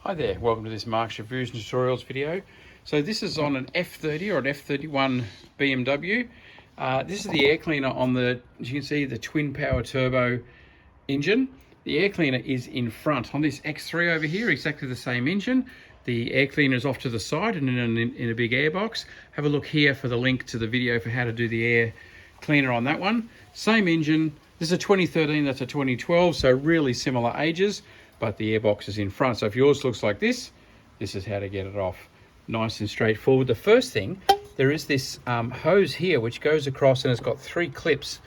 Hi there, welcome to this Mark's Reviews and Tutorials video. So this is on an F30 or an F31 BMW. This is the air cleaner on the, as you can see, the twin power turbo engine. The air cleaner is in front. On this X3 over here, exactly the same engine. The air cleaner is off to the side and in a big air box. Have a look here for the link to the video for how to do the air cleaner on that one. Same engine. This is a 2013, that's a 2012, so really similar ages, but the airbox is in front. So if yours looks like this is how to get it off. Nice and straightforward. The first thing, there is this hose here which goes across and it's got 3 clips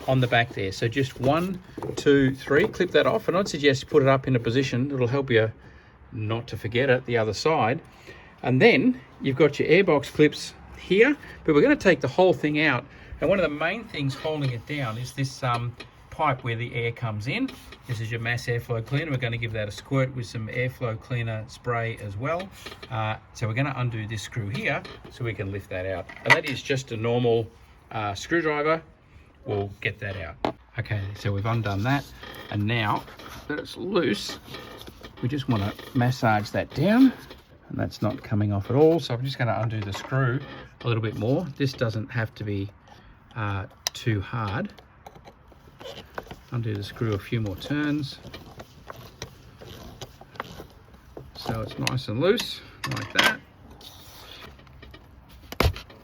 on the back there. So just 1, 2, 3, clip that off, and I'd suggest put it up in a position. It'll help you not to forget it, the other side. And then you've got your airbox clips here, but we're going to take the whole thing out. And one of the main things holding it down is this pipe where the air comes in. This is your mass airflow cleaner. We're going to give that a squirt with some airflow cleaner spray as well. So we're going to undo this screw here so we can lift that out. And that is just a normal screwdriver. We'll get that out. Okay, so we've undone that. And now that it's loose, we just want to massage that down. And that's not coming off at all. So I'm just going to undo the screw a little bit more. This doesn't have to be too hard. Undo the screw a few more turns so it's nice and loose like that.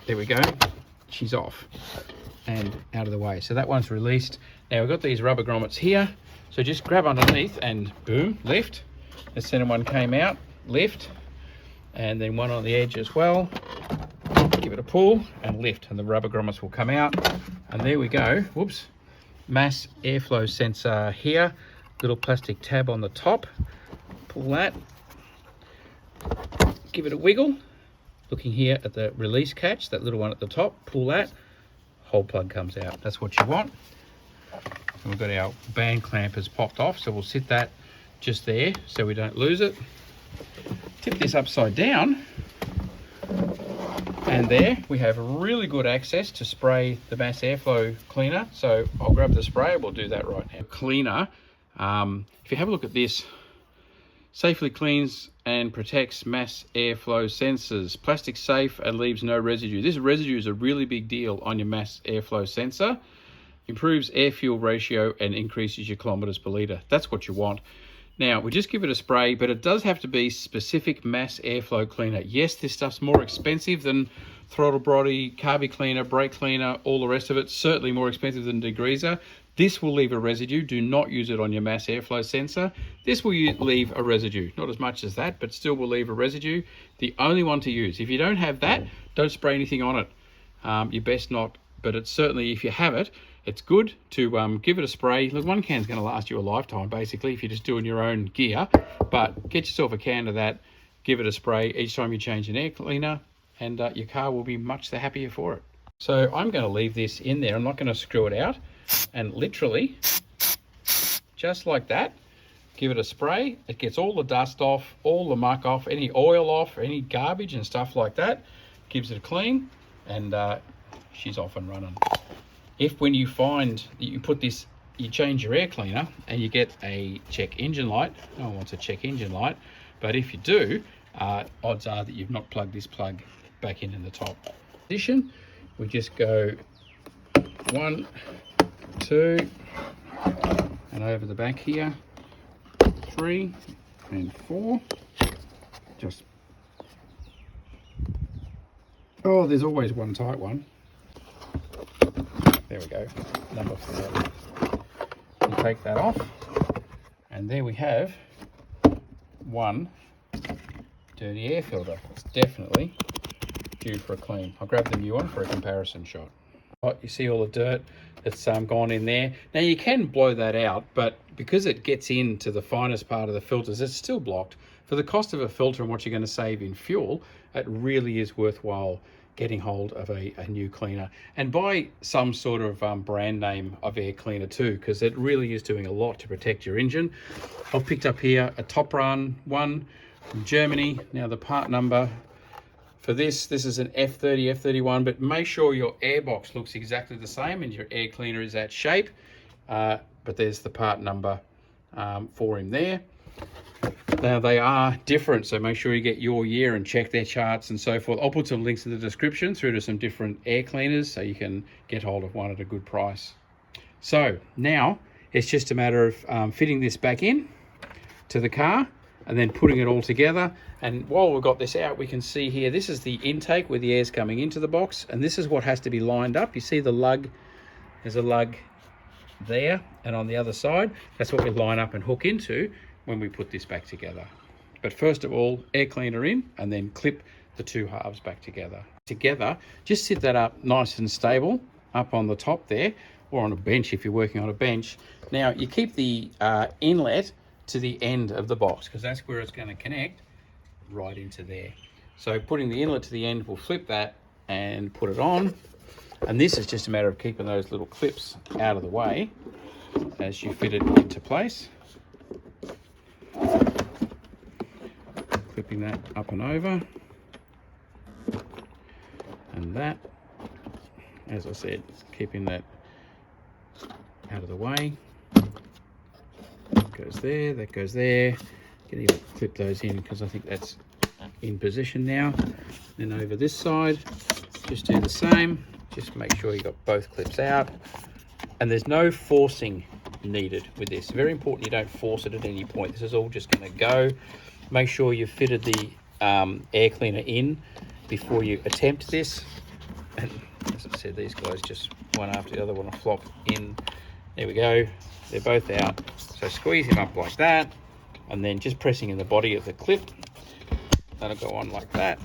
There we go, she's off and out of the way. So that one's released. Now we've got these rubber grommets here, so just grab underneath and boom, lift. The center one came out, lift, and then one on the edge as well. Give it a pull and lift, and the rubber grommets will come out. And there we go. Whoops. Mass airflow sensor here, little plastic tab on the top. Pull that, give it a wiggle. Looking here at the release catch, that little one at the top, pull that, whole plug comes out. That's what you want. And we've got our band clamp has popped off, so we'll sit that just there so we don't lose it. Tip this upside down, and there we have really good access to spray the mass airflow cleaner. So I'll grab the spray, we'll do that right now. Cleaner, if you have a look at this, safely cleans and protects mass airflow sensors, plastic safe and leaves no residue. This residue is a really big deal on your mass airflow sensor. Improves air fuel ratio and increases your kilometers per litre. That's what you want. Now, we just give it a spray, but it does have to be specific mass airflow cleaner. Yes, this stuff's more expensive than throttle body, carby cleaner, brake cleaner, all the rest of it. Certainly more expensive than degreaser. This will leave a residue. Do not use it on your mass airflow sensor. This will leave a residue. Not as much as that, but still will leave a residue. The only one to use. If you don't have that, don't spray anything on it. You best not, but it's certainly, if you have it, it's good to give it a spray. Look, one can's going to last you a lifetime, basically, if you're just doing your own gear. But get yourself a can of that, give it a spray each time you change an air cleaner, and your car will be much the happier for it. So I'm going to leave this in there. I'm not going to screw it out. And literally, just like that, give it a spray. It gets all the dust off, all the muck off, any oil off, any garbage and stuff like that. Gives it a clean, and she's off and running. If when you find that you put this, you change your air cleaner and you get a check engine light, no one wants a check engine light, but if you do, odds are that you've not plugged this plug back in the top position. We just go 1, 2, and over the back here, 3 and 4. Just, oh, there's always one tight one. There we go, number 4. You take that off, and there we have one dirty air filter. It's definitely due for a clean. I'll grab the new one for a comparison shot. You see all the dirt that's gone in there. Now you can blow that out, but because it gets into the finest part of the filters, it's still blocked. For the cost of a filter and what you're going to save in fuel, it really is worthwhile getting hold of a new cleaner, and buy some sort of brand name of air cleaner too, because it really is doing a lot to protect your engine. I've picked up here a Top Run one from Germany. Now the part number for this is an F30, F31, but make sure your airbox looks exactly the same and your air cleaner is that shape. But there's the part number for him there. Now they are different, so make sure you get your year and check their charts and so forth. I'll put some links in the description through to some different air cleaners so you can get hold of one at a good price. So now it's just a matter of fitting this back in to the car and then putting it all together. And while we've got this out, we can see here, this is the intake where the air's coming into the box, and this is what has to be lined up. You see the lug, there's a lug there, and on the other side, that's what we line up and hook into when we put this back together. But first of all, air cleaner in, and then clip the two halves back together. Just sit that up nice and stable up on the top there, or on a bench if you're working on a bench. Now you keep the inlet to the end of the box, because that's where it's going to connect right into there. So putting the inlet to the end, we'll flip that and put it on. And this is just a matter of keeping those little clips out of the way as you fit it into place. Clipping that up and over. And that, as I said, keeping that out of the way. That goes there, that goes there. Can even clip those in because I think that's in position now. Then over this side, just do the same. Just make sure you got both clips out. And there's no forcing needed with this. Very important you don't force it at any point. This is all just going to go. Make sure you've fitted the air cleaner in before you attempt this. And as I said, these guys just one after the other want to flop in. There we go. They're both out. So squeeze him up like that, and then just pressing in the body of the clip. That'll go on like that.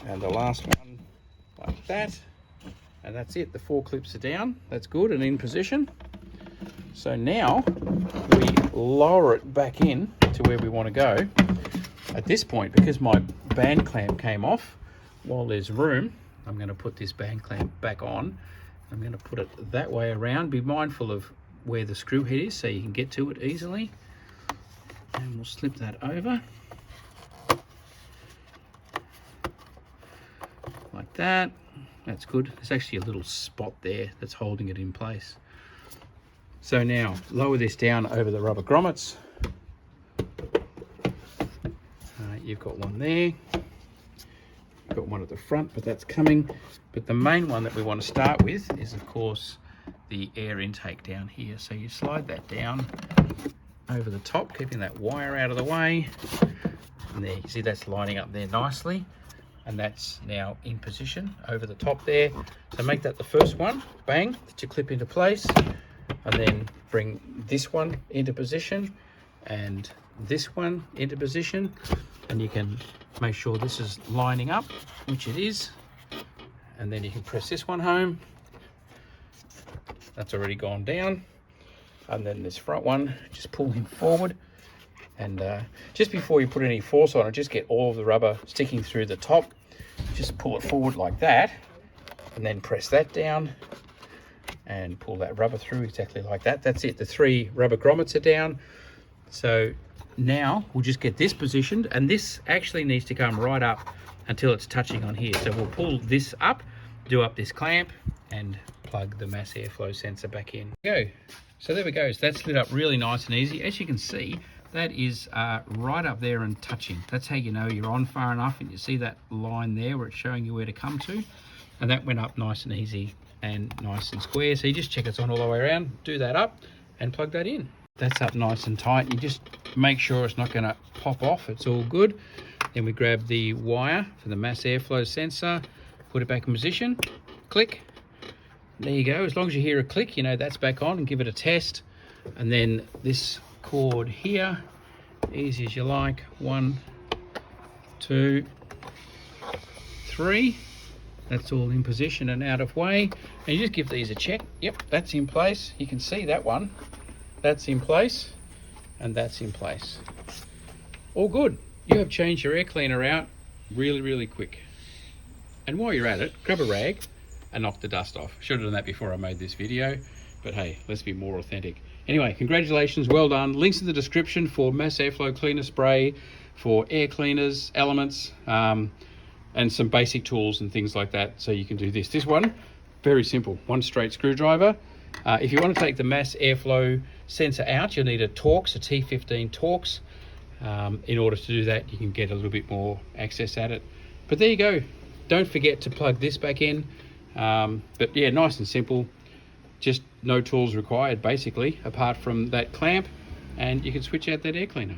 And the last one like that. And that's it. The 4 clips are down. That's good and in position. So now we lower it back in to where we want to go. At this point, because my band clamp came off, while there's room, I'm going to put this band clamp back on. I'm going to put it that way around. Be mindful of where the screw head is so you can get to it easily. And we'll slip that over. Like that. That's good. There's actually a little spot there that's holding it in place. So now lower this down over the rubber grommets. You've got one there. You've got one at the front, but that's coming. But the main one that we want to start with is, of course, the air intake down here. So you slide that down over the top, keeping that wire out of the way. And there, you see that's lining up there nicely. And that's now in position over the top there. So make that the first one, bang, that you clip into place. And then bring this one into position and this one into position. And you can make sure this is lining up, which it is. And then you can press this one home. That's already gone down. And then this front one, just pull him forward. And just before you put any force on it, just get all of the rubber sticking through the top. Just pull it forward like that. And then press that down. And pull that rubber through exactly like that. That's it. The 3 rubber grommets are down. So now we'll just get this positioned, and this actually needs to come right up until it's touching on here. So we'll pull this up, do up this clamp, and plug the mass airflow sensor back in. Go. So there we go. So that's lit up really nice and easy. As you can see, that is right up there and touching. That's how you know you're on far enough, and you see that line there where it's showing you where to come to. And that went up nice and easy and nice and square. So you just check it's on all the way around, do that up and plug that in. That's up nice and tight. You just make sure it's not going to pop off. It's all good. Then we grab the wire for the mass airflow sensor, put it back in position, click. There you go. As long as you hear a click, you know that's back on, and give it a test. And then this cord here, easy as you like. 1, 2, 3. That's all in position and out of way. And you just give these a check. Yep, that's in place. You can see that one. That's in place, and that's in place. All good. You have changed your air cleaner out really, really quick. And while you're at it, grab a rag and knock the dust off. Should have done that before I made this video, but hey, let's be more authentic. Anyway, congratulations, well done. Links in the description for mass airflow cleaner spray, for air cleaners, elements, and some basic tools and things like that, so you can do this. This one, very simple, 1 straight screwdriver. If you want to take the mass airflow sensor out, you'll need a Torx, a T15 Torx. In order to do that, you can get a little bit more access at it. But there you go. Don't forget to plug this back in. But yeah, nice and simple. Just no tools required basically, apart from that clamp, and you can switch out that air cleaner.